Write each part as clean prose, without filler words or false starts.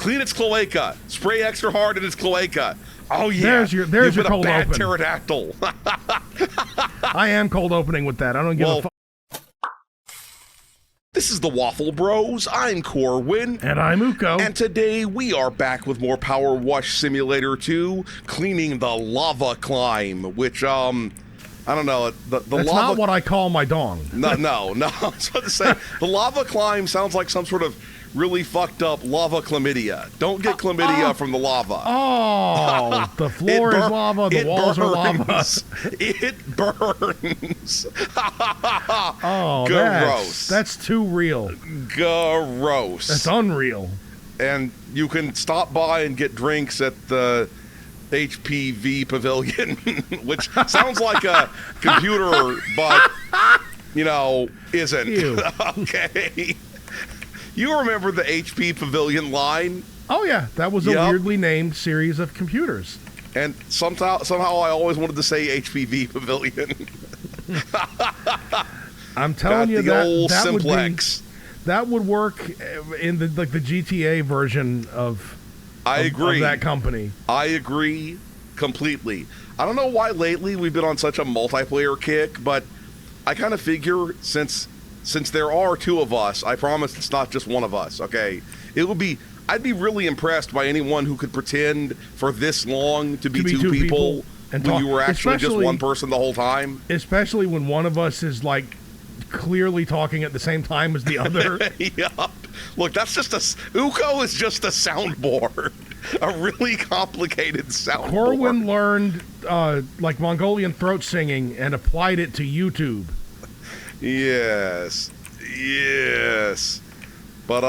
Clean its cloaca. Spray extra hard in its cloaca. Oh yeah. There's your cold bad open. pterodactyl. I am cold opening with that. I don't give a fuck. This is the Waffle Bros. I'm Corwin. And I'm Uko. And today we are back with more Powerwash Simulator 2, cleaning the lava climb, which, I don't know. That's not what I call my dong. No. I was about to say, the lava climb sounds like some sort of really fucked up lava chlamydia. Don't get chlamydia from the lava. Oh, the floor is lava, the walls are lava. It burns. Oh, gross. That's too real. Gross. That's unreal. And you can stop by and get drinks at the HPV Pavilion, which sounds like a computer, but, isn't. Ew. Okay. You remember the HP Pavilion line? Oh, yeah. That was a weirdly named series of computers. And somehow I always wanted to say HPV Pavilion. I'm telling you that Simplex. That would work in the GTA version of that company. I agree completely. I don't know why lately we've been on such a multiplayer kick, but I kind of figure since there are two of us, I promise it's not just one of us, okay? I'd be really impressed by anyone who could pretend for this long to be two people and when you were actually just one person the whole time. Especially when one of us is, clearly talking at the same time as the other. Yup. Look, Uko is just a soundboard. A really complicated soundboard. Corwin learned, Mongolian throat singing and applied it to YouTube. Yes. But,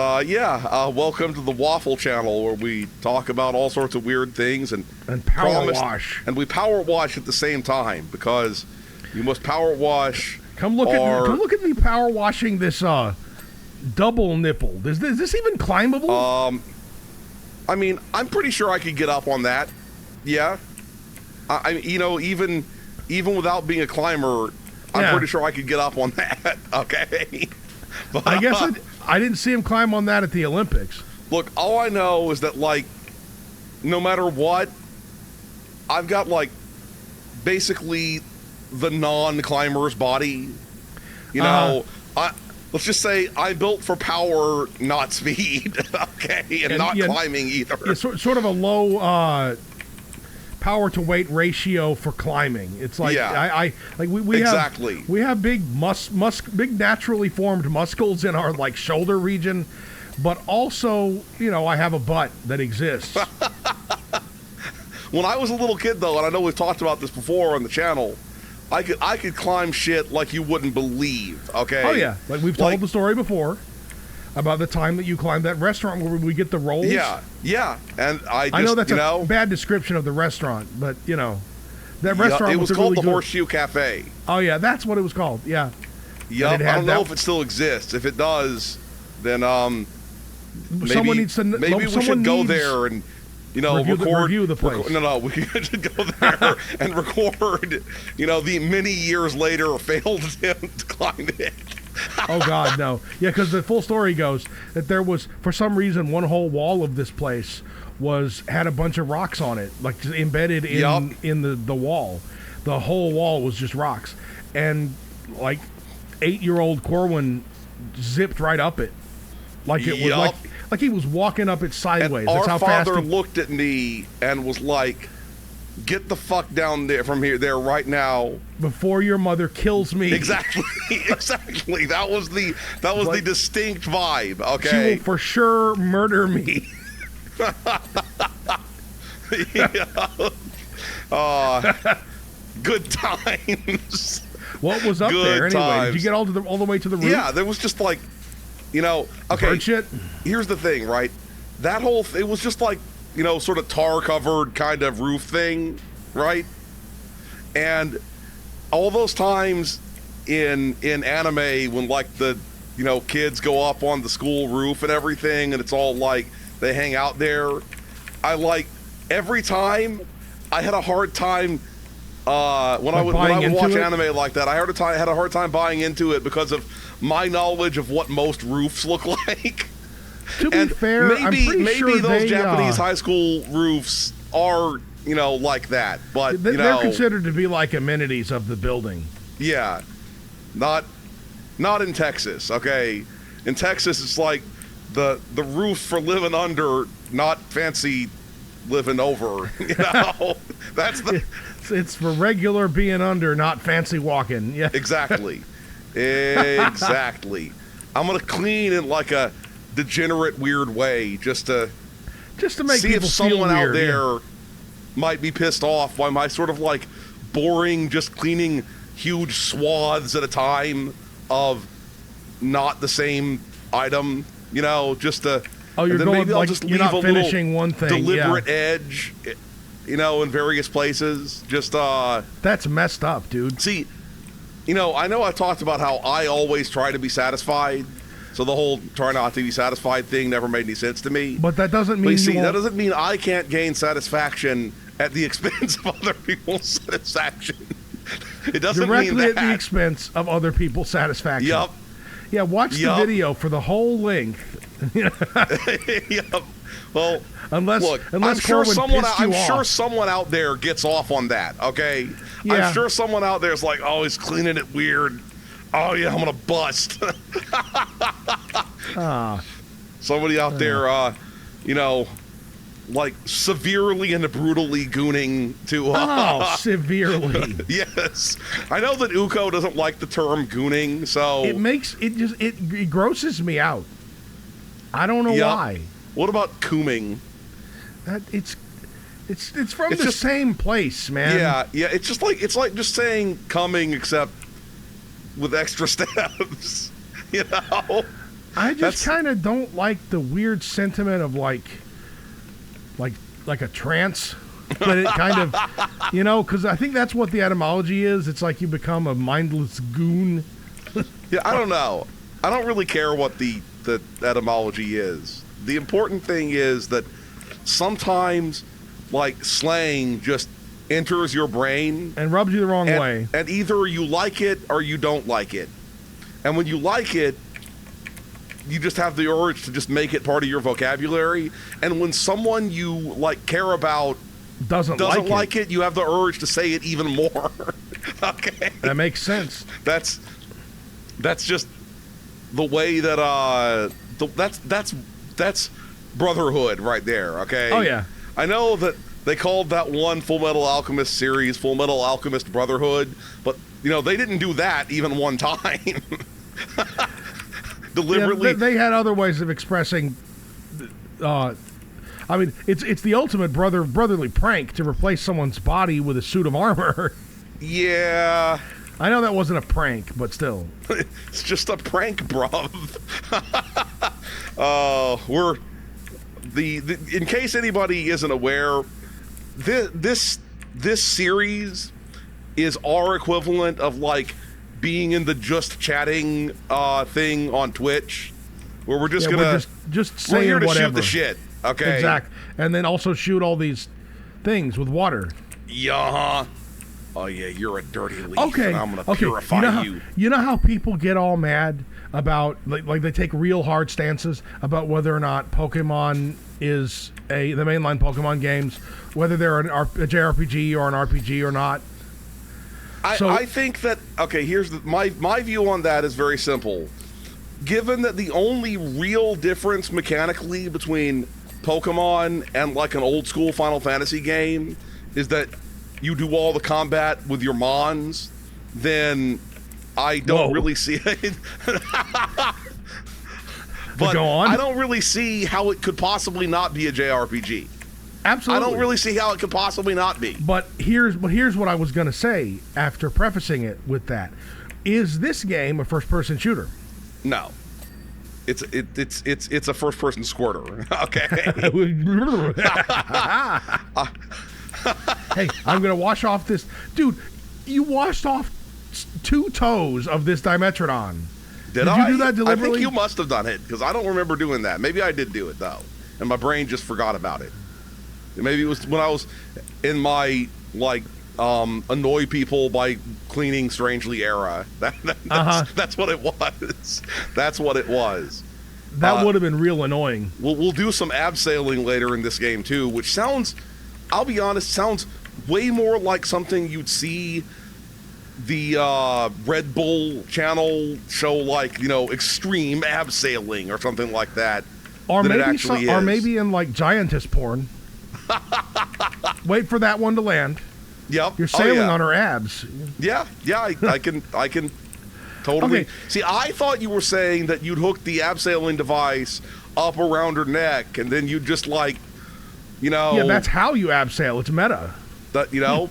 welcome to the Waffle channel where we talk about all sorts of weird things and power wash. And we power wash at the same time because you must power wash. Come look at me power washing this double nipple. Is this even climbable? I mean, I'm pretty sure I could get up on that. Yeah. Even without being a climber, I'm pretty sure I could get up on that. Okay. But, I guess I didn't see him climb on that at the Olympics. Look, all I know is that, no matter what, I've got, basically the non-climber's body. Let's just say I'm built for power, not speed, okay? And not climbing either. It's sort of a low power to weight ratio for climbing. It's we exactly. have big big naturally formed muscles in our shoulder region, but also I have a butt that exists. When I was a little kid though, and I know we've talked about this before on the channel, I could climb shit like you wouldn't believe. Okay. Oh yeah, we've told the story before. About the time that you climbed that restaurant where we get the rolls. Yeah. And I know that's a bad description of the restaurant, but that restaurant it was called really the good. Horseshoe Cafe. Oh yeah, that's what it was called. Yeah. Yep. I don't know if it still exists. If it does, then maybe we should go there and review the place. We should go there and record. The many years later failed attempt to climb it. Oh God, no! Yeah, because the full story goes that there was, for some reason, one whole wall of this place had a bunch of rocks on it, just embedded in the wall. The whole wall was just rocks, and 8-year-old Corwin zipped right up it, it was like he was walking up it sideways. And That's how our father fast looked at me and was like, "Get the fuck down there there right now before your mother kills me." Exactly. That was the distinct vibe. Okay. She will for sure murder me. Good times. What was up there anyway? Times. Did you get all the way to the roof? Yeah, there was just okay. Bird shit? Here's the thing, right? That whole it was just sort of tar covered kind of roof thing, right? And all those times in anime when the kids go up on the school roof and everything and it's all they hang out there, every time I had a hard time when I would watch anime like that. I had a hard time buying into it because of my knowledge of what most roofs look like. To be fair, maybe sure those Japanese high school roofs are, like that. But, they're considered to be like amenities of the building. Yeah. Not in Texas, okay? In Texas, it's like the roof for living under, not fancy living over, That's the... It's for regular being under, not fancy walking. Yeah. Exactly. Exactly. I'm going to clean in like a degenerate, weird way just to make see people if someone feel out weird, there might be pissed off by my sort of like boring, just cleaning huge swaths at a time of not the same item, just to... Oh, you're and then going maybe I'll like just you're leave not a finishing one thing. deliberate edge, in various places. Just that's messed up, dude. See, I know I've talked about how I always try to be satisfied, so the whole try not to be satisfied thing never made any sense to me. But that doesn't mean that doesn't mean I can't gain satisfaction at the expense of other people's satisfaction. It doesn't directly mean that. At the expense of other people's satisfaction. Yep. Yeah, watch the video for the whole length. Yep. Well, unless I'm sure someone someone out there gets off on that. Okay. Yeah. I'm sure someone out there is like, oh, he's cleaning it weird. Oh yeah, I'm gonna bust. Somebody out there, like severely and brutally gooning to. Severely. Yes, I know that Uko doesn't like the term gooning, so it grosses me out. I don't know why. What about cooming? It's from the same place, man. Yeah. It's like just saying coming, except with extra steps. I just kind of don't like the weird sentiment of like a trance. But it kind of, because I think that's what the etymology is. It's like you become a mindless goon. Yeah, I don't know. I don't really care what the etymology is. The important thing is that sometimes, like, slang just enters your brain and rubs you the wrong way. And either you like it or you don't like it. And when you like it, you just have the urge to just make it part of your vocabulary. And when someone you care about doesn't like it, you have the urge to say it even more. Okay, that makes sense. That's just the way that that's brotherhood right there. Okay. Oh yeah. I know that they called that one Full Metal Alchemist series Full Metal Alchemist Brotherhood, but they didn't do that even one time. Deliberately. Yeah, they had other ways of expressing. I mean, it's the ultimate brotherly prank to replace someone's body with a suit of armor. Yeah. I know that wasn't a prank, but still. It's just a prank, bruv. We're in case anybody isn't aware, this series is our equivalent of being in the just chatting thing on Twitch, where we're just we're just saying we're here to whatever. shoot the shit. Okay. Exact. And then also shoot all these things with water. Yeah. Oh yeah, you're a dirty leaf. Okay. And I'm gonna purify you. You know how people get all mad about like they take real hard stances about whether or not Pokemon is the mainline Pokemon games, whether they're a JRPG or an RPG or not. I think that here's my view on that is very simple. Given that the only real difference mechanically between Pokemon and an old school Final Fantasy game is that you do all the combat with your Mons, then I don't really see it. But go on. I don't really see how it could possibly not be a JRPG. Absolutely. I don't really see how it could possibly not be. But here's what I was going to say after prefacing it with that. Is this game a first-person shooter? No. It's a first-person squirter. Okay. Hey, I'm going to wash off this. Dude, you washed off 2 toes of this Dimetrodon. Did you do that deliberately? I think you must have done it, because I don't remember doing that. Maybe I did do it, though, and my brain just forgot about it. Maybe it was when I was in my, annoy people by cleaning strangely era. That's what it was. That's what it was. That would have been real annoying. We'll do some abseiling later in this game too, which sounds, I'll be honest, sounds way more like something you'd see the Red Bull channel show, like, you know, extreme abseiling or something like that. Or than maybe it actually is. Or maybe in like giantess porn. Wait for that one to land. Yep. You're sailing on her abs. Yeah, I can totally. Okay. See, I thought you were saying that you'd hook the abseiling device up around her neck, and then you'd just, like, you know. Yeah, that's how you abseil. It's meta. That, you know,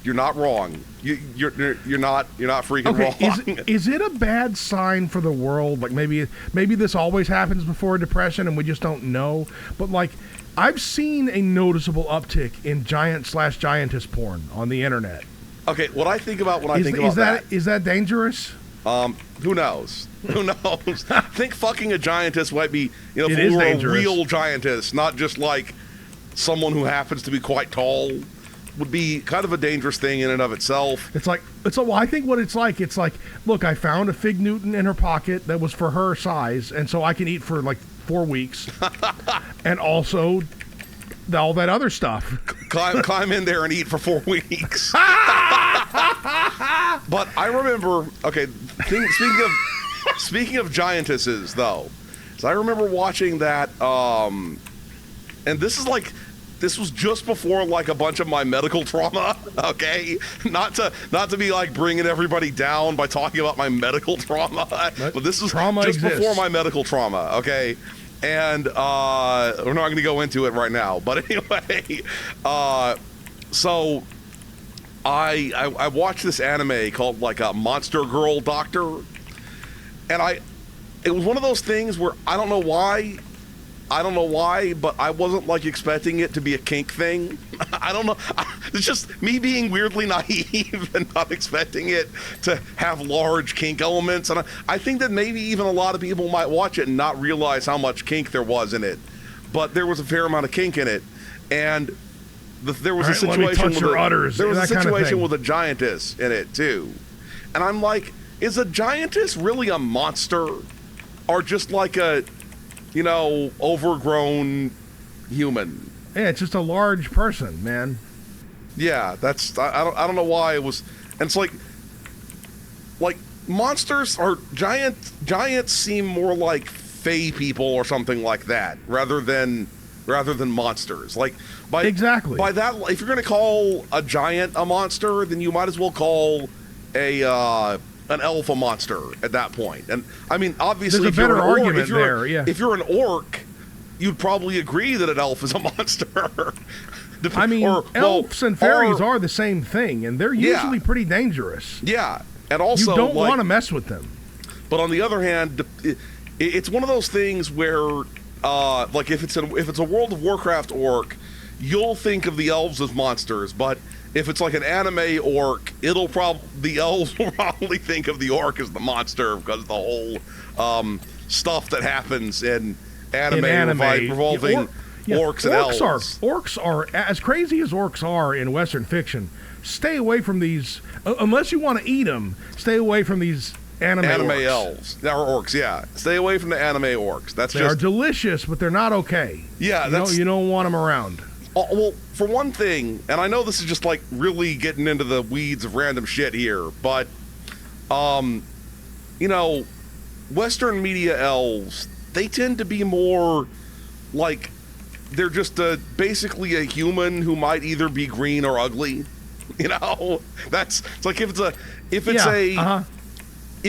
you're not wrong. You're not freaking wrong. Is it a bad sign for the world? Like maybe this always happens before depression and we just don't know. But like, I've seen a noticeable uptick in giant/giantess porn on the internet. Okay, what I think about when I think about that is that dangerous? Who knows? Who knows? I think fucking a giantess might be, you know, if it we were dangerous. a real giantess, not just like someone who happens to be quite tall, would be kind of a dangerous thing in and of itself. Well, I think what it's like, look, I found a fig Newton in her pocket that was for her size, and so I can eat for like 4 weeks, and also all that other stuff. Climb in there and eat for 4 weeks. But I remember, okay, speaking of giantesses, though, so I remember watching that, and this was just before, like, a bunch of my medical trauma, okay? Not to be, like, bringing everybody down by talking about my medical trauma, but this is trauma just exists. before my medical trauma, okay? And we're not going to go into it right now, but anyway, so I watched this anime called, like, a Monster Girl Doctor, and it was one of those things where I don't know why, but I wasn't, like, expecting it to be a kink thing. I don't know. It's just me being weirdly naive and not expecting it to have large kink elements. And I think that maybe even a lot of people might watch it and not realize how much kink there was in it. But there was a fair amount of kink in it. And there was a situation with a giantess in it, too. And I'm like, is a giantess really a monster? Or just like a, you know, overgrown human? Yeah, it's just a large person, man. Yeah, I don't know why it was. And it's like monsters are giants seem more like fey people or something like that rather than monsters. Like exactly. By that, if you're going to call a giant a monster, then you might as well call an elf a monster at that point. And I mean, obviously, there's a better argument there. Yeah. If you're an orc, you'd probably agree that an elf is a monster. I mean, elves and fairies are the same thing, and they're usually pretty dangerous. Yeah, and also you don't want to mess with them. But on the other hand, it's one of those things where, like, if it's a World of Warcraft orc, you'll think of the elves as monsters, but if it's like an anime orc, the elves will probably think of the orc as the monster because of the whole stuff that happens in anime revolving orcs and elves. Orcs are, as crazy as orcs are in Western fiction, stay away from these, unless you want to eat them, stay away from these anime orcs. Elves. Or orcs, yeah. Stay away from the anime orcs. They are delicious, but they're not okay. Yeah, you don't want them around. Well, for one thing, and I know this is just like really getting into the weeds of random shit here, but, you know, Western media elves, they tend to be more like they're just basically a human who might either be green or ugly. You know, it's like if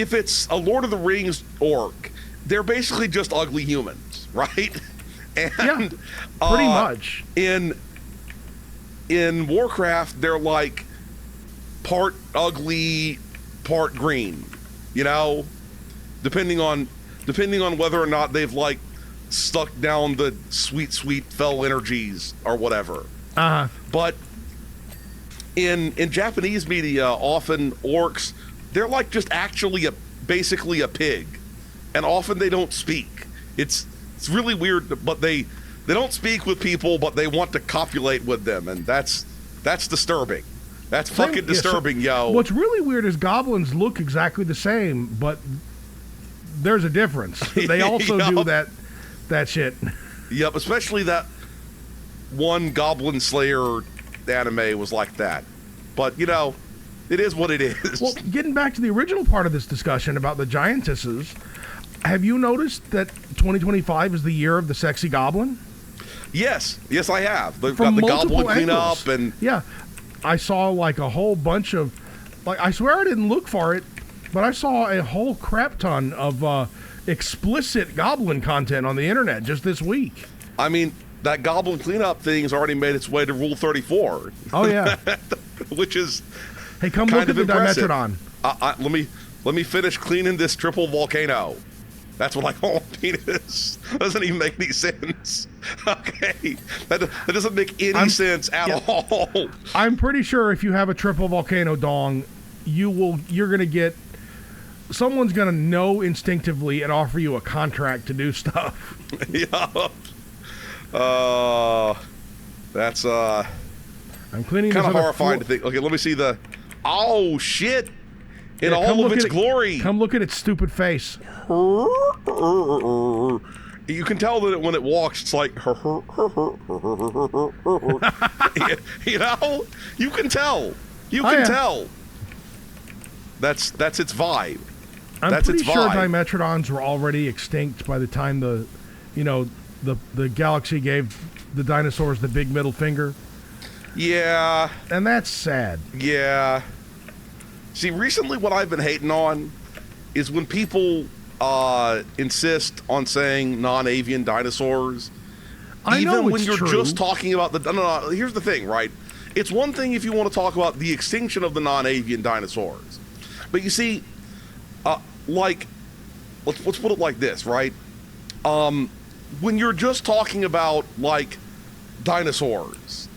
it's a Lord of the Rings orc, they're basically just ugly humans, right? And pretty much in Warcraft, they're like part ugly, part green. You know, depending on whether or not they've like stuck down the sweet fell energies or whatever. But in Japanese media, often orcs, they're like just actually basically a pig, and often they don't speak. It's really weird, but they don't speak with people, but they want to copulate with them, and that's disturbing. That's fucking disturbing, yo. What's really weird is goblins look exactly the same, but there's a difference. They also do that shit. Yep, especially that one Goblin Slayer anime was like that. But, you know, it is what it is. Well, getting back to the original part of this discussion about the giantesses, have you noticed that 2025 is the year of the sexy goblin? Yes, I have. They've From got the multiple goblin angles. cleanup and... Yeah, I saw like a whole bunch of... Like, I swear I didn't look for it, but I saw a whole crap ton of explicit goblin content on the internet just this week. I mean, that goblin cleanup thing has already made its way to Rule 34. Oh, yeah. Which is Hey, come kind look at of the impressive. Dimetrodon. Let me finish cleaning this triple volcano. That's what I call a penis. Doesn't even make any sense. Okay, that doesn't make any sense at all. I'm pretty sure if you have a triple volcano dong, you're gonna get... Someone's gonna know instinctively and offer you a contract to do stuff. Yeah. That's I'm cleaning kind this of other horrifying to floor. think. Okay, let me see the... Oh, shit! In Yeah, come all of look its at it- glory. Come look at its stupid face. You can tell that when it walks, it's like... You know? You can tell. You can tell. That's its vibe. I'm That's pretty its sure vibe. Dimetrodons were already extinct by the time the galaxy gave the dinosaurs the big middle finger. Yeah. And that's sad. Yeah. See, recently what I've been hating on is when people insist on saying non-avian dinosaurs. I know even when it's you're true. just talking about the... No, here's the thing, right? It's one thing if you want to talk about the extinction of the non-avian dinosaurs. But you see, like, let's put it like this, right? When you're just talking about, like, dinosaurs,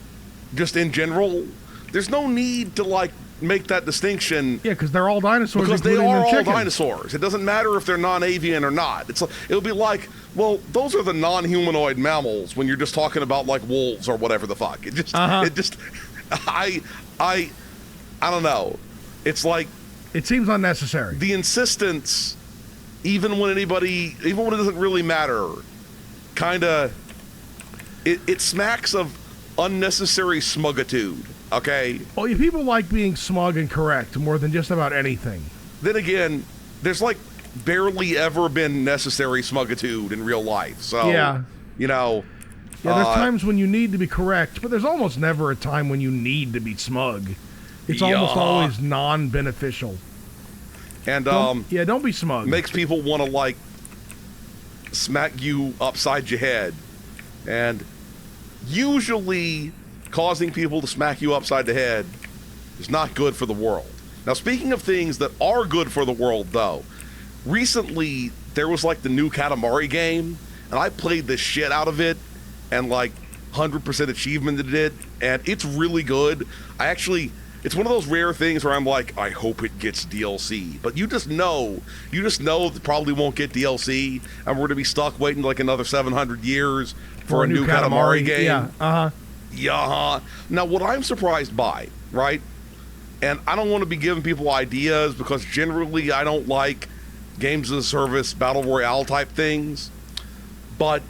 just in general, there's no need to, like, make that distinction. Yeah, because they're all dinosaurs. Because they including are their all chickens. dinosaurs. It doesn't matter if they're non-avian or not. It'll be like, well, those are the non-humanoid mammals when you're just talking about like wolves or whatever the fuck. It just, I don't know. It's like It seems unnecessary. the insistence, even when it doesn't really matter, kind of, it smacks of unnecessary smugitude. Okay. Oh, yeah, people like being smug and correct more than just about anything. Then again, there's like barely ever been necessary smugitude in real life. So, Yeah. you know. Yeah, there's times when you need to be correct, but there's almost never a time when you need to be smug. It's almost always non-beneficial. And don't be smug. makes people want to like smack you upside your head. And usually causing people to smack you upside the head is not good for the world. Now, speaking of things that are good for the world, though, recently there was like the new Katamari game, and I played the shit out of it, and like 100% achievement it, and it's really good. It's one of those rare things where I'm like, I hope it gets DLC, but you just know it probably won't get DLC, and we're gonna be stuck waiting like another 700 years for a new Katamari game. Yeah, Yeah. Now, what I'm surprised by, right, and I don't want to be giving people ideas because generally I don't like games as a service, battle royale type things, but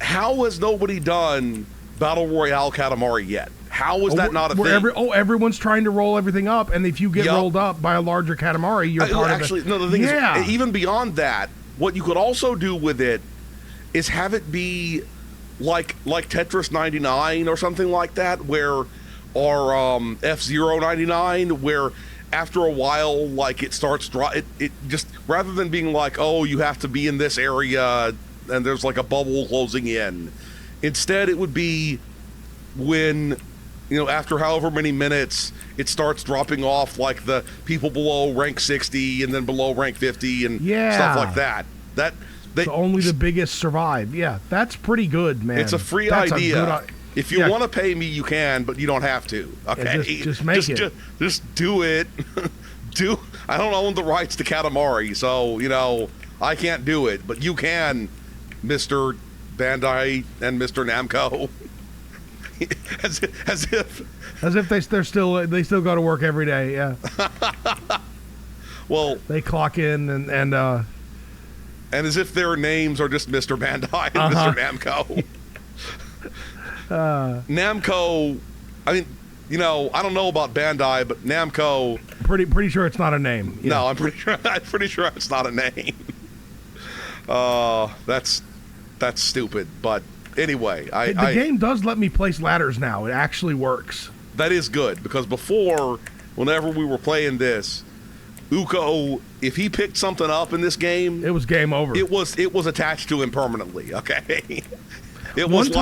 how has nobody done battle royale Katamari yet? How is that not a thing? Everyone's trying to roll everything up, and if you get rolled up by a larger Katamari, you're part actually, of it. No, the thing is, even beyond that, what you could also do with it is have it be like Tetris 99 or something like that, or F-Zero 99, where after a while, like it starts it just, rather than being like, oh, you have to be in this area and there's like a bubble closing in, instead it would be when, you know, after however many minutes it starts dropping off like the people below rank 60 and then below rank 50 and stuff like that. So only the biggest survive. Yeah, that's pretty good, man. It's a free That's idea. If you want to pay me, you can, but you don't have to. Okay, yeah, just make it. Just do it. I don't own the rights to Katamari, so you know I can't do it, but you can, Mr. Bandai and Mr. Namco. as if they still go to work every day. Yeah. Well, they clock in and And as if their names are just Mr. Bandai and Mr. Namco. Namco, I mean, you know, I don't know about Bandai, but Namco. Pretty sure it's not a name. Yeah. No, I'm pretty sure it's not a name. That's stupid. But anyway, the game does let me place ladders now. It actually works. That is good, because before, whenever we were playing this, Uko, if he picked something up in this game, it was game over. It was attached to him permanently. Okay. It was a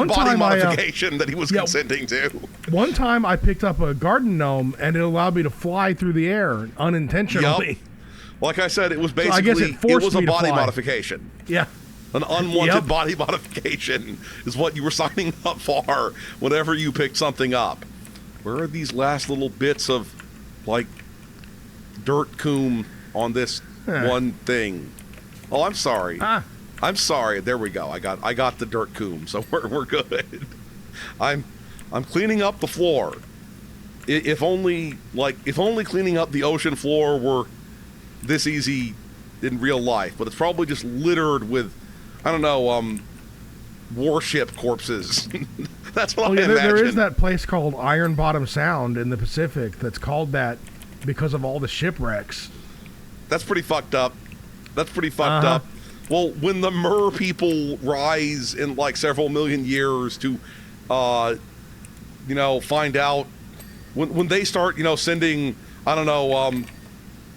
body modification that he was consenting to. One time I picked up a garden gnome and it allowed me to fly through the air unintentionally. Yep. Like I said, it was basically I guess it was a body modification. Yeah. An unwanted body modification is what you were signing up for whenever you picked something up. Where are these last little bits of, like, dirt coom on this one thing? Oh, I'm sorry. I'm sorry. There we go. I got the dirt coom, so we're good. I'm cleaning up the floor. If only cleaning up the ocean floor were this easy in real life, but it's probably just littered with, I don't know, warship corpses. That's what I imagine. There is that place called Iron Bottom Sound in the Pacific that's called that because of all the shipwrecks. That's pretty fucked up. Well, when the Mer people rise in like several million years to, find out, when they start, sending, I don't know,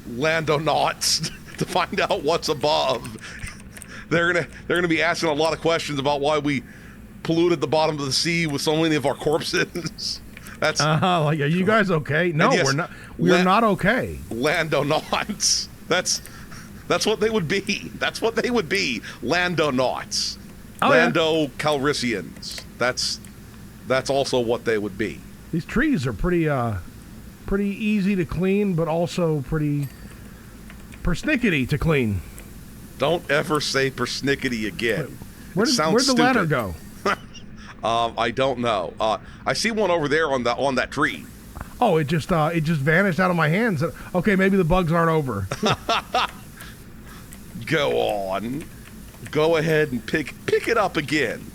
landonauts to find out what's above, they're gonna be asking a lot of questions about why we polluted the bottom of the sea with so many of our corpses. That's are you guys okay? No, yes, we're not. We're not okay. Landonauts. That's what they would be. That's what they would be. Landonauts. Lando Calrissians. That's also what they would be. These trees are pretty easy to clean, but also pretty persnickety to clean. Don't ever say persnickety again. Where'd the ladder go? I don't know. I see one over there on that tree. Oh, it just vanished out of my hands. Okay, maybe the bugs aren't over. Go on. Go ahead and pick it up again.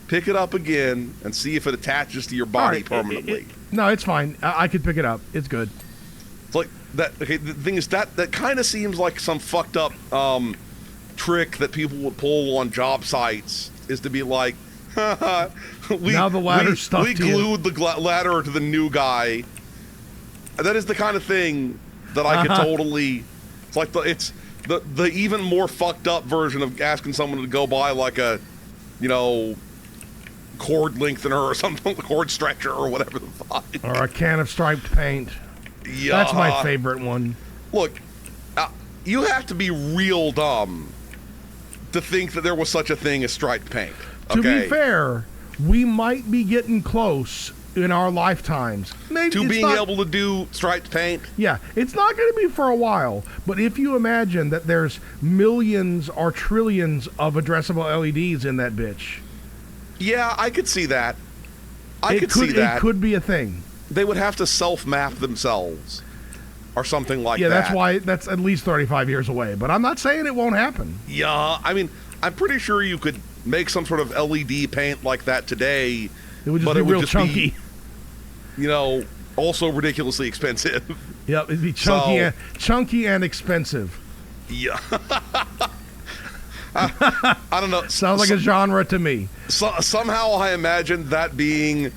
Pick it up again and see if it attaches to your body permanently. No, it's fine. I could pick it up. It's good. It's like that. Okay, the thing is that kind of seems like some fucked up trick that people would pull on job sites, is to be like, now the ladder's stuck to you. We glued the ladder to the new guy. That is the kind of thing that I could totally. It's like the even more fucked up version of asking someone to go buy like a, cord lengthener or something, cord stretcher or whatever the fuck. Or a can of striped paint. Yeah. That's my favorite one. Look, you have to be real dumb to think that there was such a thing as striped paint. Okay? To be fair, we might be getting close in our lifetimes. Maybe to being able to do striped paint. Yeah, it's not going to be for a while, but if you imagine that there's millions or trillions of addressable LEDs in that bitch. Yeah, I could see that. I could see that. It could be a thing. They would have to self-map themselves or something like that. Yeah, that's why that's at least 35 years away, but I'm not saying it won't happen. Yeah, I mean, I'm pretty sure you could make some sort of LED paint like that today. It would just be real chunky. Also ridiculously expensive. Yep, it'd be chunky and expensive. Yeah. I don't know. Sounds like a genre to me. Somehow I imagined that being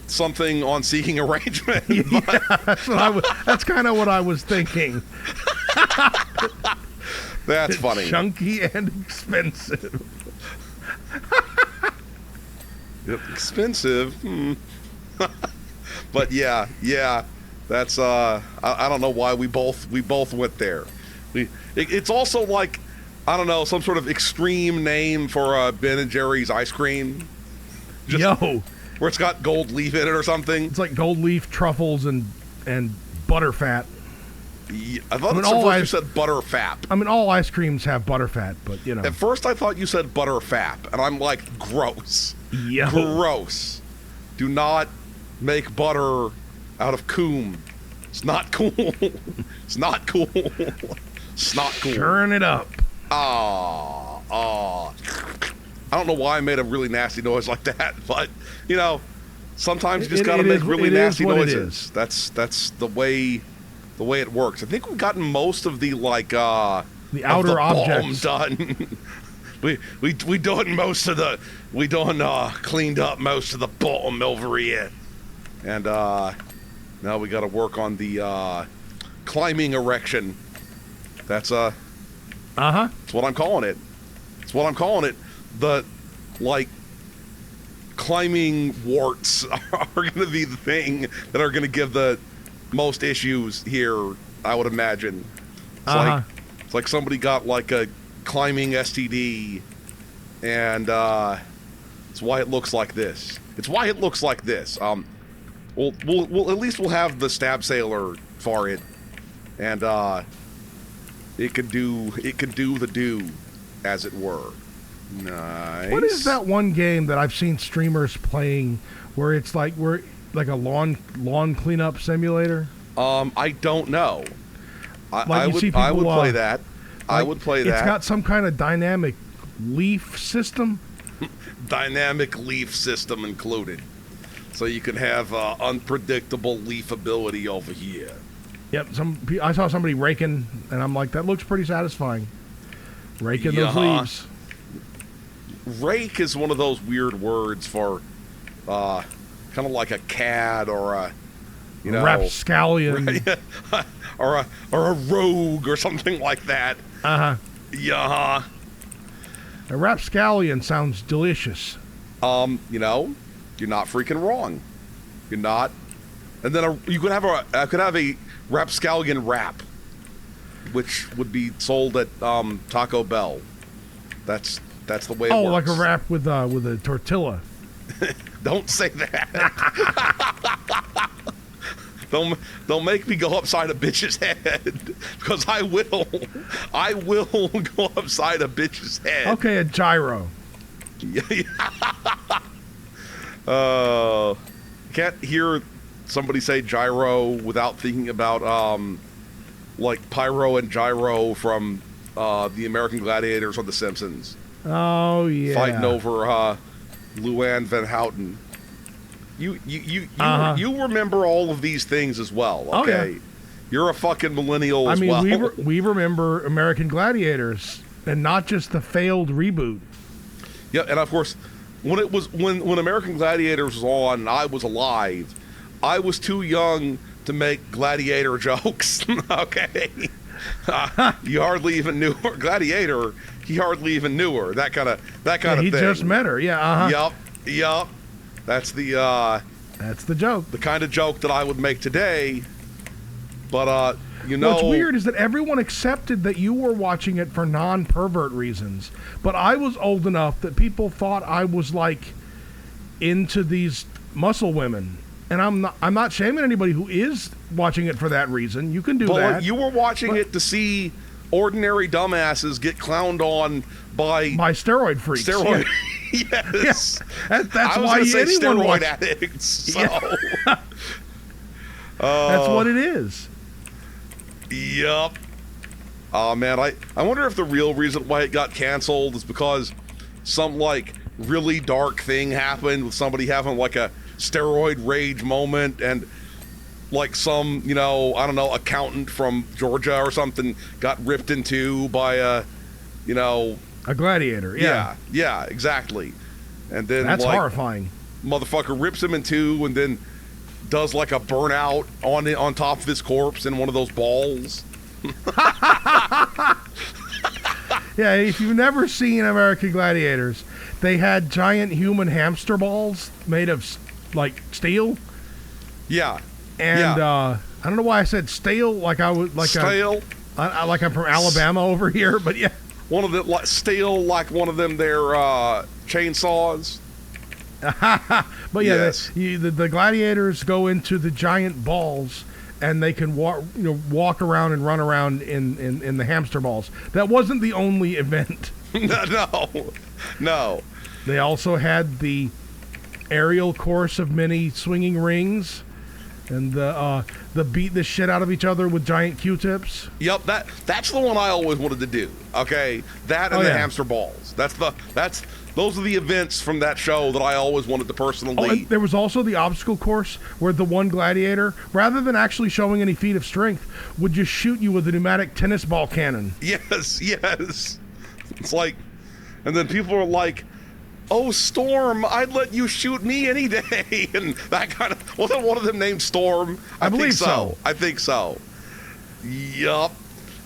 something on Seeking Arrangement. Yeah, that's kind of what I was thinking. That's funny. Chunky and expensive. Yep, expensive. But yeah, that's I don't know why we both went there. It's also like, I don't know, some sort of extreme name for Ben & Jerry's ice cream. Where it's got gold leaf in it or something. It's like gold leaf, truffles, and butterfat. Yeah, I thought at first you said butterfat. I mean, all ice creams have butterfat, but At first I thought you said butterfat, and I'm like, gross. Yo. Gross. Do not make butter out of coom. It's not cool. It's not cool. It's not cool. Churn it up. I don't know why I made a really nasty noise like that, but you know, sometimes you just got to make really nasty noises. That's the way it works. I think we've gotten most of the the outer objects done. we done most of the cleaned up most of the bottom over here, and now we got to work on the climbing erection. That's That's what I'm calling it. It's what I'm calling it. The climbing warts are going to be the thing that are going to give the most issues here, I would imagine. It's like somebody got like a climbing STD, and it's why it looks like this. It's why it looks like this. We'll at least we'll have the stab sailor for it, and it could do the do, as it were. Nice. What is that one game that I've seen streamers playing where it's like a lawn cleanup simulator? I don't know. I would play that. I would play that. It's got some kind of dynamic leaf system. Dynamic leaf system included, so you can have unpredictable leaf ability over here. Yep. I saw somebody raking, and I'm like, that looks pretty satisfying. Raking those leaves. Rake is one of those weird words for kind of like a cad or a rapscallion, or a rogue or something like that. Yeah. A rapscallion sounds delicious. You're not freaking wrong. You're not. And then you could have a rapscallion wrap, which would be sold at Taco Bell. That's the way it works. Oh, like a wrap with a tortilla. Don't say that. Don't make me go upside a bitch's head, because I will. I will go upside a bitch's head. Okay, a gyro. Can't hear somebody say gyro without thinking about like Pyro and Gyro from the American Gladiators or The Simpsons. Oh yeah, fighting over Luann Van Houten. You remember all of these things as well, okay? Oh, yeah. You're a fucking millennial as well. We remember American Gladiators, and not just the failed reboot. Yeah, and of course, when American Gladiators was on and I was alive, I was too young to make gladiator jokes. Okay, you hardly even knew her. Gladiator. He hardly even knew her. That kind of thing. He just met her. Yeah. Yup. That's the joke. The kind of joke that I would make today. But what's weird is that everyone accepted that you were watching it for non-pervert reasons, but I was old enough that people thought I was like into these muscle women. And I'm not shaming anybody who is watching it for that reason. You can do that. You were watching it to see ordinary dumbasses get clowned on by steroid freaks. Steroid. Yeah. Yes. Yeah. That's why anyone steroid addicts. So. Yeah. That's what it is. Yup. Oh man, I wonder if the real reason why it got canceled is because some really dark thing happened with somebody having a steroid rage moment, and some I don't know, accountant from Georgia or something got ripped in two by a gladiator. Yeah, exactly. And then that's horrifying. Motherfucker rips him in two and then does a burnout on top of his corpse in one of those balls. Yeah, if you've never seen American Gladiators, they had giant human hamster balls made of steel. Yeah. And I don't know why I said stale, stale. I'm from Alabama over here, but yeah. One of the stale, one of them their chainsaws. But yeah, yes. The gladiators go into the giant balls, and they can walk around and run around in the hamster balls. That wasn't the only event. No. They also had the aerial course of many swinging rings. and the beat the shit out of each other with giant Q-tips. Yep, that's the one I always wanted to do. Okay, that and the hamster balls. Those are the events from that show that I always wanted to personally. Oh, and there was also the obstacle course where the one gladiator, rather than actually showing any feat of strength, would just shoot you with a pneumatic tennis ball cannon. Yes. It's like, and then people are like, "Oh, Storm, I'd let you shoot me any day," and that kind of. Wasn't one of them named Storm? I believe so. I think so. Yup.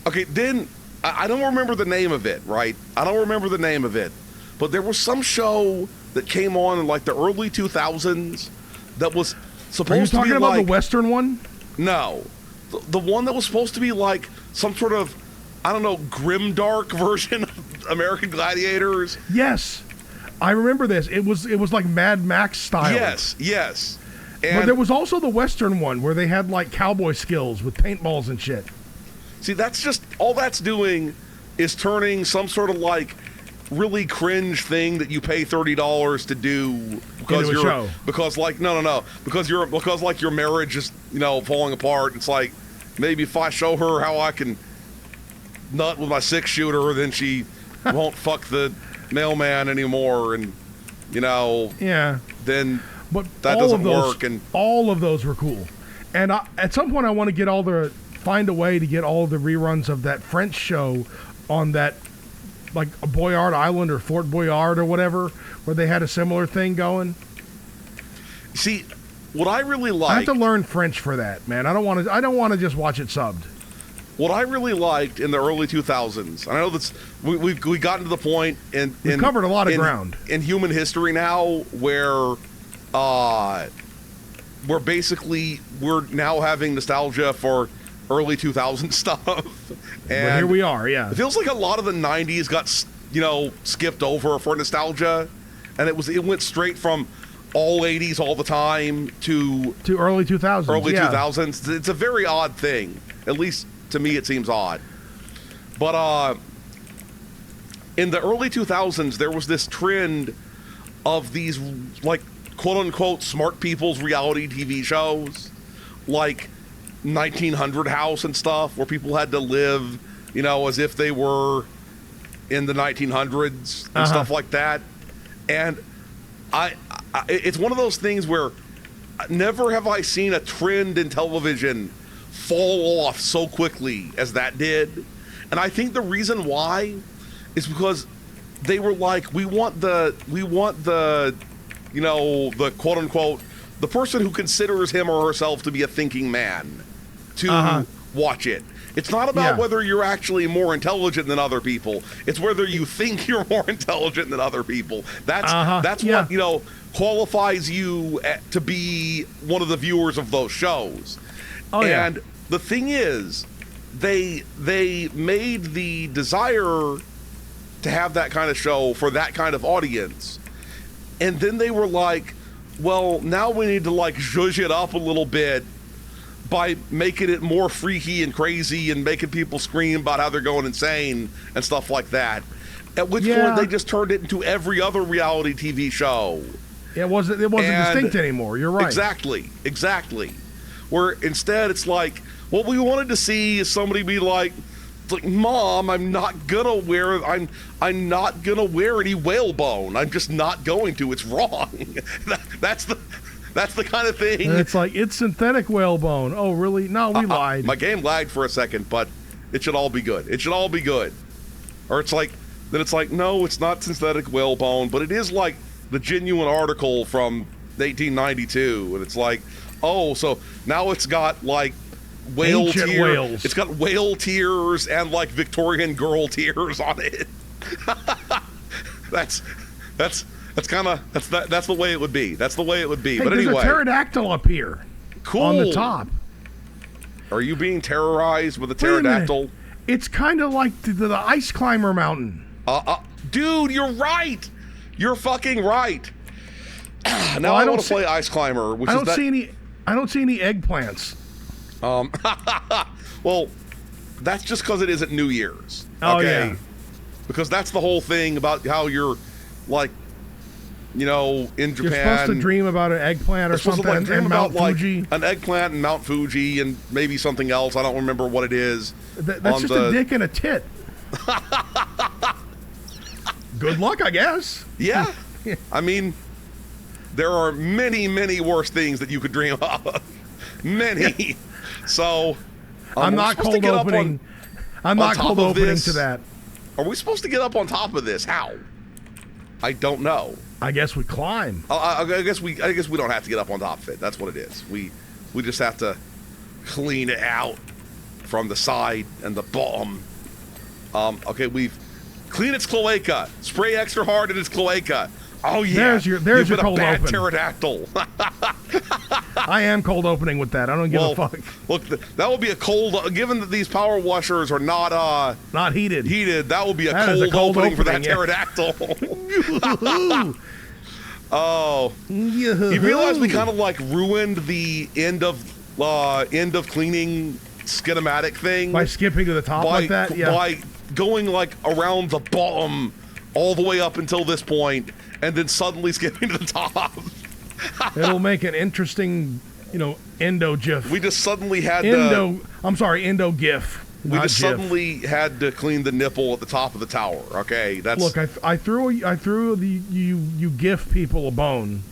Okay, then I don't remember the name of it. Right? I don't remember the name of it. But there was some show that came on in like the early 2000s that was supposed to be like... Are you talking about the Western one? No. The one that was supposed to be like some sort of, I don't know, grimdark version of American Gladiators. Yes. I remember this. It was like Mad Max style. Yes. But there was also the Western one where they had like cowboy skills with paintballs and shit. See, that's just... All that's doing is turning some sort of like... really cringe thing that you pay $30 to do because because like your marriage is falling apart. It's like, maybe if I show her how I can nut with my 6-shooter, then she won't fuck the mailman anymore, and then but that doesn't work. And all of those were cool. And at some point I want to find a way to get all the reruns of that French show on that, like a Boyard Island or Fort Boyard or whatever, where they had a similar thing going. See, what I really like... I have to learn French for that, man. I don't want to just watch it subbed. What I really liked in the early 2000s, I know that's we gotten to the point we've covered a lot of ground in human history now where basically we're now having nostalgia for early 2000 stuff. And but here we are, yeah. It feels like a lot of the 90s got, skipped over for nostalgia, and it went straight from all 80s all the time to early 2000s. Early 2000s. It's a very odd thing. At least to me it seems odd. But in the early 2000s there was this trend of these like quote-unquote smart people's reality TV shows, like 1900 House and stuff, where people had to live, as if they were in the 1900s and stuff like that. And it's one of those things where never have I seen a trend in television fall off so quickly as that did. And I think the reason why is because they were like, we want the quote unquote, the person who considers him or herself to be a thinking man to watch it. It's not about whether you're actually more intelligent than other people. It's whether you think you're more intelligent than other people. That's what, qualifies you to be one of the viewers of those shows. And the thing is, they made the desire to have that kind of show for that kind of audience. And then they were like, well, now we need to like zhuzh it up a little bit by making it more freaky and crazy and making people scream about how they're going insane and stuff like that. At which point they just turned it into every other reality TV show. It wasn't distinct anymore. You're right. Exactly. Where instead it's like, what we wanted to see is somebody be like, Mom, I'm not gonna wear any whalebone. I'm just not going to. It's wrong. That's the kind of thing. And it's like, it's synthetic whalebone. Oh, really? No, we lied. My game lagged for a second, but it should all be good. Or it's like, no, it's not synthetic whalebone, but it is like the genuine article from 1892, and it's like, oh, so now it's got like whale tears. Whales. It's got whale tears and like Victorian girl tears on it. That's the way it would be. That's the way it would be. Hey, but anyway, there's a pterodactyl up here. Cool. On the top. Are you being terrorized with a pterodactyl? It's kind of like the ice climber mountain. Dude, you're right. You're fucking right. Now I want to play Ice Climber. I don't see any eggplants. Well, that's just because it isn't New Year's. Oh, okay? yeah. Because that's the whole thing about how you're like in Japan. You're supposed to dream about an eggplant or something, like, dream and Mount about, Fuji. Like, an eggplant and Mount Fuji and maybe something else. I don't remember what it is. That's just a dick and a tit. Good luck, I guess. Yeah. I mean, there are many, many worse things that you could dream of. Many. So, I'm not cold opening. I'm not cold opening to that. Are we supposed to get up on top of this? How? I don't know. I guess we climb. I guess we don't have to get up on top of it. That's what it is. We just have to clean it out from the side and the bottom. Okay, we've cleaned its cloaca. Spray extra hard in its cloaca. Oh yeah. There's your cold open. Pterodactyl. I am cold opening with that. I don't give a fuck. Look, that will be a cold. Given that these power washers are not heated, that will be a cold opening for that pterodactyl. Oh, you realize we kind of like ruined the end of cleaning schematic thing by skipping to the top like that. Yeah, by going like around the bottom all the way up until this point, and then suddenly skipping to the top. It'll make an interesting, endo gif. We just suddenly had endo gif. We just suddenly had to clean the nipple at the top of the tower. Okay, that's look. I threw you gif people a bone.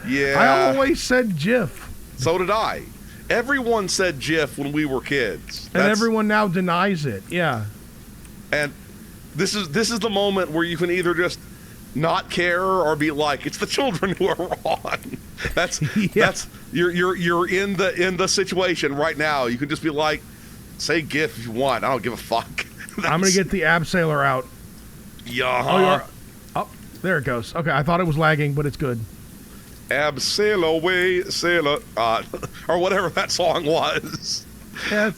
Yeah, I always said GIF. So did I. Everyone said GIF when we were kids, and everyone now denies it. Yeah, and this is the moment where you can either just not care or be like, it's the children who are wrong. That's you're in the situation right now. You can just be like, say GIF if you want. I don't give a fuck. I'm gonna get the abseiler out. Yeah. Oh, there it goes. Okay, I thought it was lagging, but it's good. Sail away, sailor, or whatever that song was. Yeah,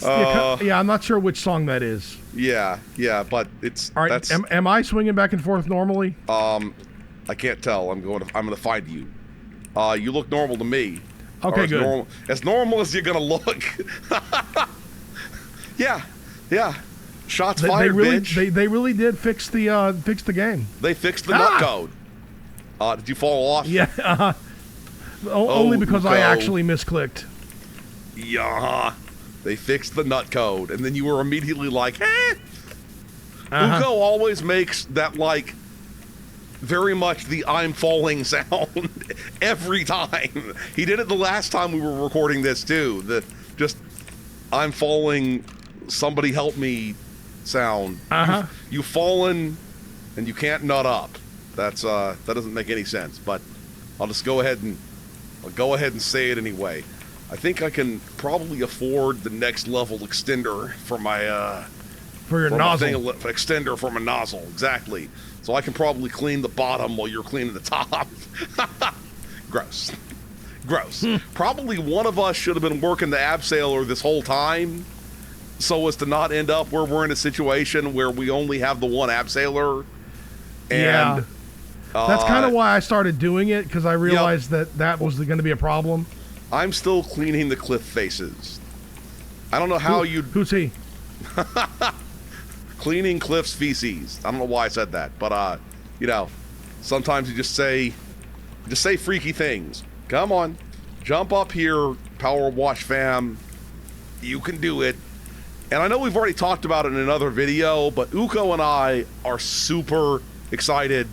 I'm not sure which song that is. Yeah, but it's all right. Am I swinging back and forth normally? I can't tell. I'm gonna find you. You look normal to me. Okay, good. As normal as you're gonna look. Yeah. Shots fired, bitch. They really did fix the game. They fixed the nut code. Did you fall off? Yeah. Only because I actually misclicked. Yeah. They fixed the nut code, and then you were immediately like, eh. Uko always makes that, like, very much the I'm falling sound every time. He did it the last time we were recording this, too. The just, I'm falling, somebody help me sound. You've fallen, and you can't nut up. That doesn't make any sense, but I'll just go ahead and say it anyway. I think I can probably afford the next level extender for my for your nozzle. Extender for my nozzle, exactly. So I can probably clean the bottom while you're cleaning the top. Gross. Probably one of us should have been working the abseiler this whole time, so as to not end up where we're in a situation where we only have the one abseiler. And that's kind of why I started doing it, because I realized that was going to be a problem. I'm still cleaning the cliff faces. I don't know how Who's he? Cleaning Cliff's feces. I don't know why I said that, but sometimes you just say freaky things. Come on, jump up here, Power Wash fam. You can do it. And I know we've already talked about it in another video, but Uko and I are super excited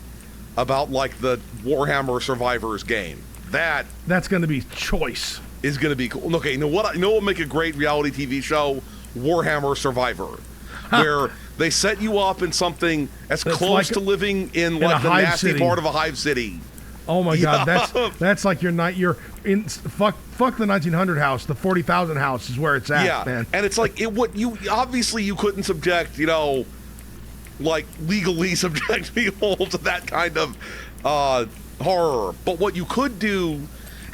about like the Warhammer Survivors game. That's going to be choice. Is going to be cool. Okay, you know what will make a great reality TV show? Warhammer Survivor, where they set you up in something as close to living in like the nasty part of a hive city. Oh my God, that's like you're in fuck the 1900 house. The 40,000 house is where it's at, man. And it's like obviously you couldn't subject like legally subject people to that kind of horror, but what you could do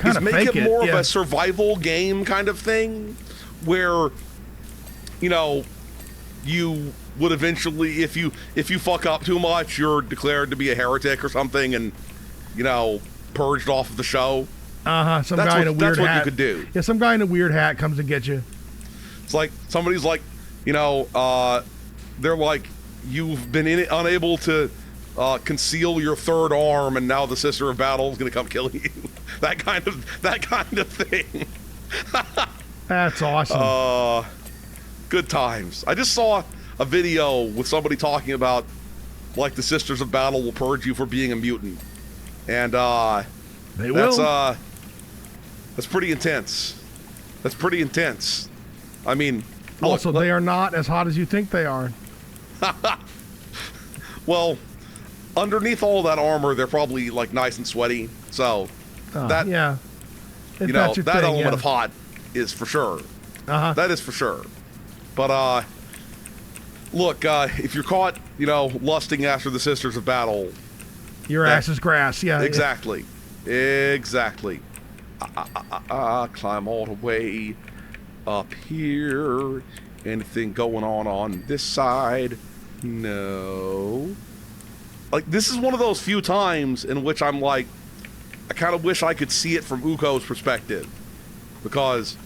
is make it more of a survival game kind of thing, where you would eventually, if you fuck up too much, you're declared to be a heretic or something, and purged off of the show. Some guy in a weird hat. That's what you could do. Yeah, some guy in a weird hat comes and gets you. It's like somebody's like, they're like, you've been unable to conceal your third arm, and now the Sister of Battle is going to come kill you. that kind of thing. That's awesome. Good times. I just saw a video with somebody talking about, like, the Sisters of Battle will purge you for being a mutant. And, they will. That's pretty intense. That's pretty intense. I mean... Also, they are not as hot as you think they are. Well, underneath all that armor, they're probably, like, nice and sweaty. So, that... Yeah. You know, that element of hot is for sure. That is for sure. But, look, if you're caught, you know, lusting after the Sisters of Battle... Your ass is grass, yeah. Exactly. Exactly. Climb all the way up here. Anything going on this side? No. Like, this is one of those few times in which I'm like, I kind of wish I could see it from Uko's perspective. Because,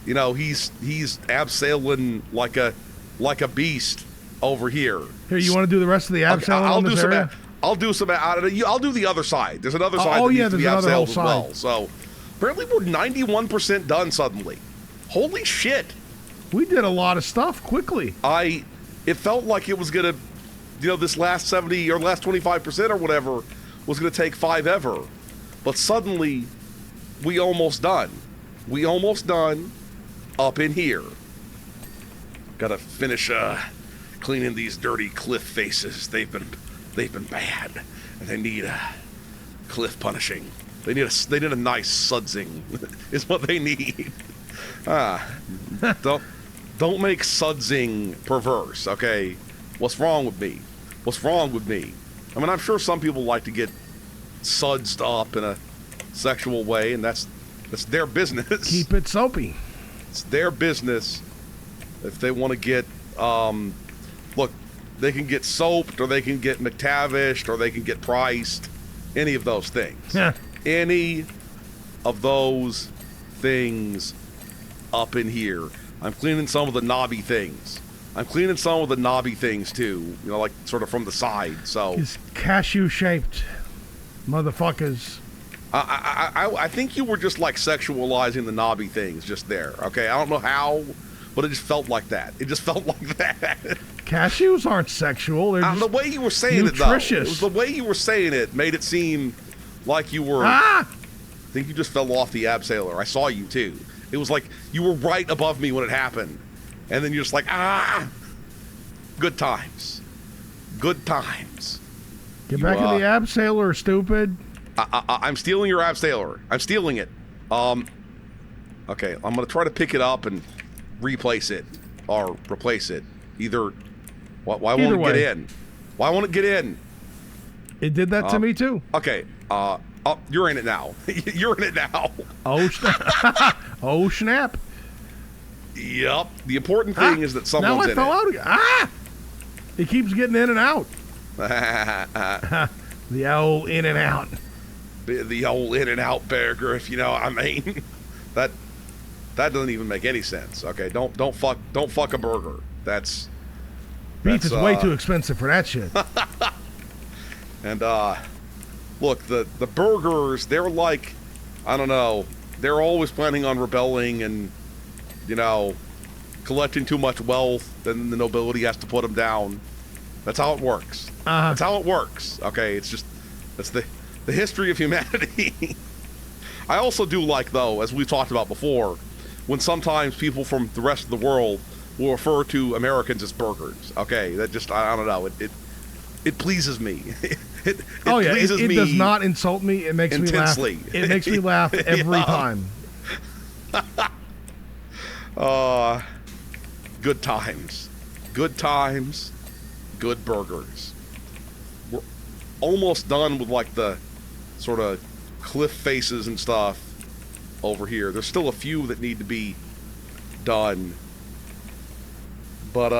you know, he's abseiling like a beast over here. Here, you want to do the rest of the abseiling on this area? I'll do the other side. There's another side that needs to be another whole abseiled as well. So, apparently we're 91% done suddenly. Holy shit. We did a lot of stuff quickly. It felt like it was going to, you know, this last 70 or last 25% or whatever was going to take 5 ever. But suddenly, we almost done. We almost done up in here. Gotta finish cleaning these dirty cliff faces. They've been bad, and they need cliff punishing. They need a nice sudsing, is what they need. Don't make sudsing perverse, okay? What's wrong with me? What's wrong with me? I mean, I'm sure some people like to get sudsed up in a sexual way, and that's their business. Keep it soapy. It's their business. If they want to get, look, they can get soaped, or they can get McTavished, or they can get priced. Any of those things. Yeah. Any of those things up in here. I'm cleaning some of the knobby things. I'm cleaning some of the knobby things, too. You know, like, sort of from the side, so... These cashew-shaped motherfuckers. I think you were just, like, sexualizing the knobby things just there, okay? I don't know how, but it just felt like that. It just felt like that. Cashews aren't sexual. They're just the way you were saying nutritious. It, though. It was the way you were saying it made it seem like you were... I think you just fell off the abseiler. I saw you, too. It was like you were right above me when it happened. And then you're just like, Good times. Good times. Get back in the abseiler, stupid. I'm stealing your abseiler. I'm stealing it. Okay, I'm going to try to pick it up and replace it. Or replace it. Either... Why won't it get in? Why won't it get in? It did that to me, too. Okay, you're in it now. You're in it now. Oh, snap. Oh, snap. Yep. The important thing is that someone's in it. Now I fell out again. It keeps getting in and out. The old in and out. The old in and out burger, if you know what I mean. That doesn't even make any sense. Okay, don't fuck a burger. That's beef is way too expensive for that shit. And look, the burgers, they're like, I don't know, they're always planning on rebelling and, you know, collecting too much wealth, then the nobility has to put them down. That's how it works. That's how it works. Okay, it's just, that's the history of humanity. I also do like, though, as we've talked about before, when sometimes people from the rest of the world will refer to Americans as burgers. Okay, that just, I don't know, it pleases me. It pleases me. It does not insult me. It makes intensely. me laugh. It makes me laugh every time. Good times. Good times. Good burgers. We're almost done with, like, the sort of cliff faces and stuff over here. There's still a few that need to be done. But,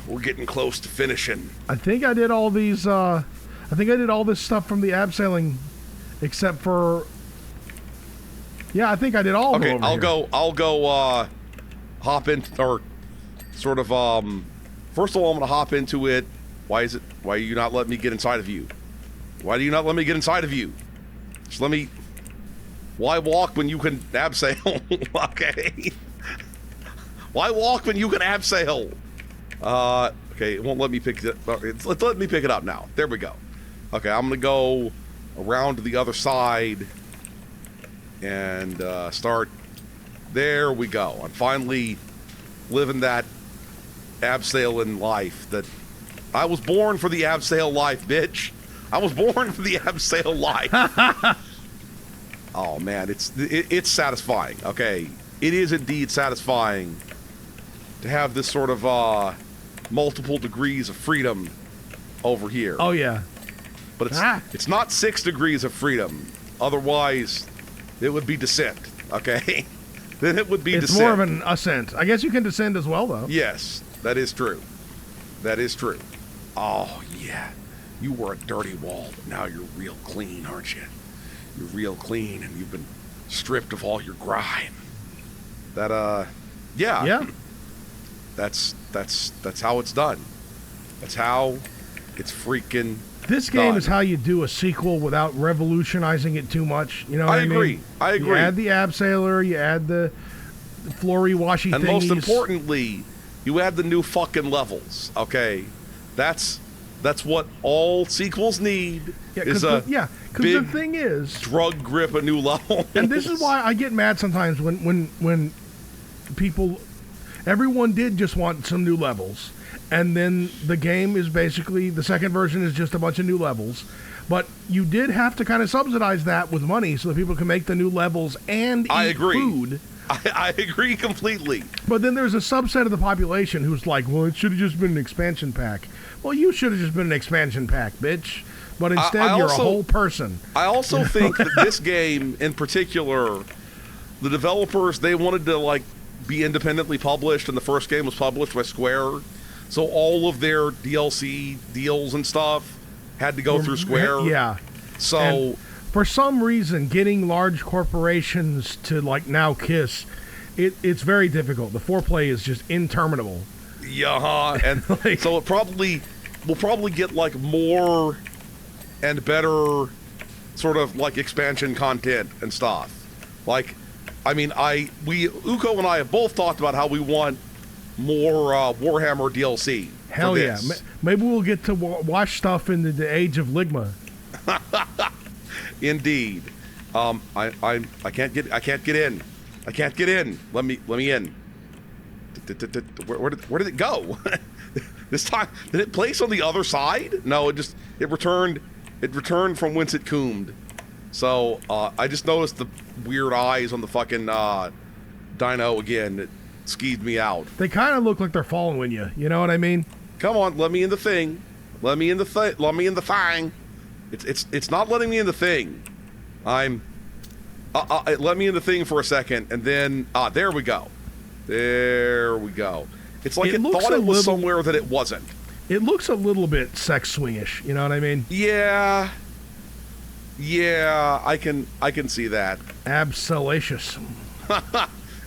we're getting close to finishing. I think I did all these, I think I did all this stuff from the abseiling, except for... Yeah, I think I did all of them over here. I'll go, hop in, or sort of, first of all, I'm going to hop into it Why are you not letting me get inside of you? Why do you not let me get inside of you? Just let me... Why walk when you can abseil? Okay. Why walk when you can abseil? Okay, it won't let me pick it up. Let me pick it up now. There we go. Okay, I'm gonna go around to the other side and start. There we go. I'm finally living that abseiling life that I was born for. The abseil life, bitch. I was born for the abseil life. Oh man, it's satisfying. Okay, it is indeed satisfying to have this sort of multiple degrees of freedom over here. Oh yeah, but it's not 6 degrees of freedom. Otherwise, it would be descent. Okay, then it would be it's descent. more of an ascent. I guess you can descend as well, though. Yes, that is true. That is true. Oh yeah, you were a dirty wall, but now you're real clean, aren't you? You're real clean, and you've been stripped of all your grime. That yeah. Yeah. That's how it's done. That's how it's freaking This game done. is how you do a sequel without revolutionizing it too much. You know what I mean? I agree. You add the abseiler, you add the flory washy and thingies. most importantly, you add the new fucking levels. Okay, that's what all sequels need. Yeah, is because a the thing is, drug grip a new level. and this is why I get mad sometimes when people, everyone did just want some new levels, and then the game is basically, the second version is just a bunch of new levels, but you did have to kind of subsidize that with money so that people can make the new levels and eat food. I agree completely. But then there's a subset of the population who's like, well, it should have just been an expansion pack. Well, you should have just been an expansion pack, bitch. But instead, you're a whole person. I also think that this game in particular, the developers, they wanted to like be independently published, and the first game was published by Square. So all of their DLC deals and stuff had to go through Square. Yeah. So and for some reason, getting large corporations to like now kiss, it's very difficult. The foreplay is just interminable. Yeah, and like, so we'll probably get like more and better sort of like expansion content and stuff. Like, I mean, Uko and I have both talked about how we want more Warhammer DLC. Hell yeah! Maybe we'll get to watch stuff in the age of Ligma. Indeed. I can't get in. I can't get in. Let me in. Where did it go? This time, did it place on the other side? No, it returned. It returned from whence it coomed. So I just noticed the weird eyes on the fucking dino again. It skeeved me out. They kind of look like they're following you. You know what I mean? Come on, let me in the thing. Let me in the thing. It's not letting me in the thing. Let me in the thing for a second, and then there we go. There we go. It's like it thought it was somewhere that it wasn't. It looks a little bit sex swingish. You know what I mean? Yeah. Yeah, I can see that. Absalacious.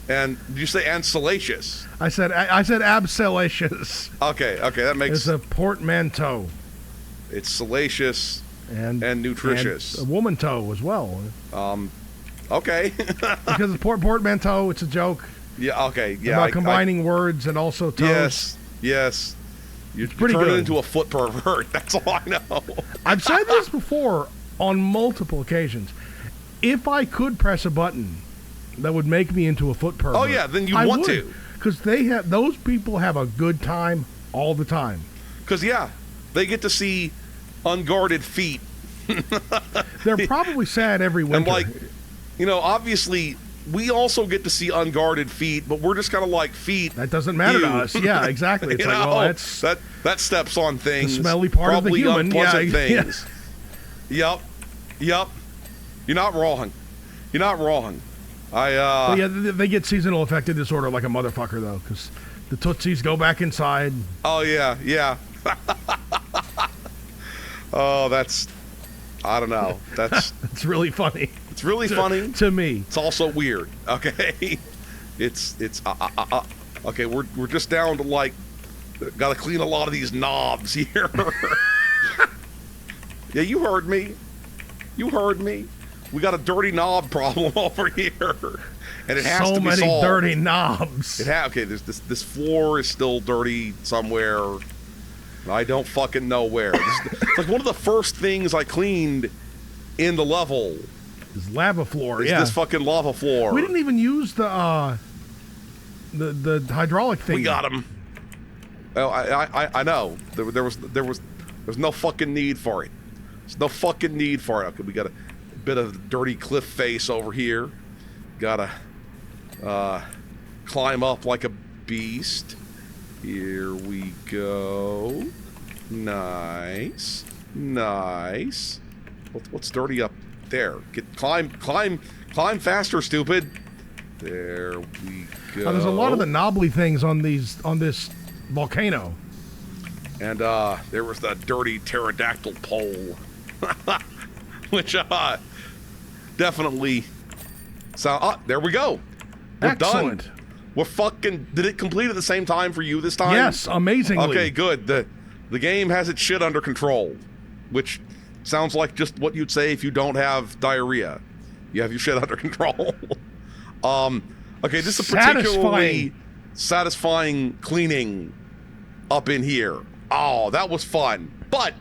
And did you say and salacious? I said absalacious. Okay, that makes. It's a portmanteau. It's salacious and nutritious. And a woman toe as well. Okay. Because it's portmanteau, it's a joke. Yeah. Okay. Yeah. About combining words and also toes. Yes. You turn good. it into a foot pervert. That's all I know. I've said this before on multiple occasions. If I could press a button that would make me into a foot pervert, oh yeah, then you want to. Because those people have a good time all the time. Because they get to see unguarded feet. They're probably sad every winter. And obviously we also get to see unguarded feet, but we're just kind of like feet. That doesn't matter to us. Yeah, exactly. It's that's that steps on things. The smelly part of the human. Unpleasant things. Yep. You're not wrong. But they get seasonal affective disorder like a motherfucker though, because the tootsies go back inside. Oh yeah. Oh, I don't know. It's really funny. It's really funny to me. It's also weird. Okay, it's okay. We're just down to like Gotta clean a lot of these knobs here. Yeah, you heard me. You heard me. We got a dirty knob problem over here. And it has to be solved. So many dirty knobs. Okay, this floor is still dirty somewhere. I don't fucking know where. It's like one of the first things I cleaned in the level. This lava floor, This fucking lava floor. We didn't even use the hydraulic thing. We got him. Oh, I know. There was no fucking need for it. There's no fucking need for it. Okay, we got a bit of dirty cliff face over here. Gotta climb up like a beast. Here we go. Nice. Nice. What's dirty up there? Climb faster, stupid. There we go. There's a lot of the knobbly things on this volcano. And there was that dirty pterodactyl pole. Which definitely sound. There we go. We're Excellent. done. We're fucking. Did it complete at the same time for you this time? Yes, amazingly. Okay, good. The game has its shit under control, which sounds like just what you'd say if you don't have diarrhea. You have your shit under control. Okay, this is a particularly satisfying cleaning up in here. Oh, that was fun. But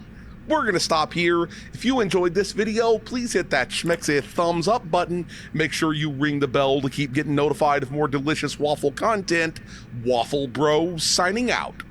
we're going to stop here. If you enjoyed this video, please hit that schmexy thumbs up button. Make sure you ring the bell to keep getting notified of more delicious Waffle content. Waffle Bro signing out.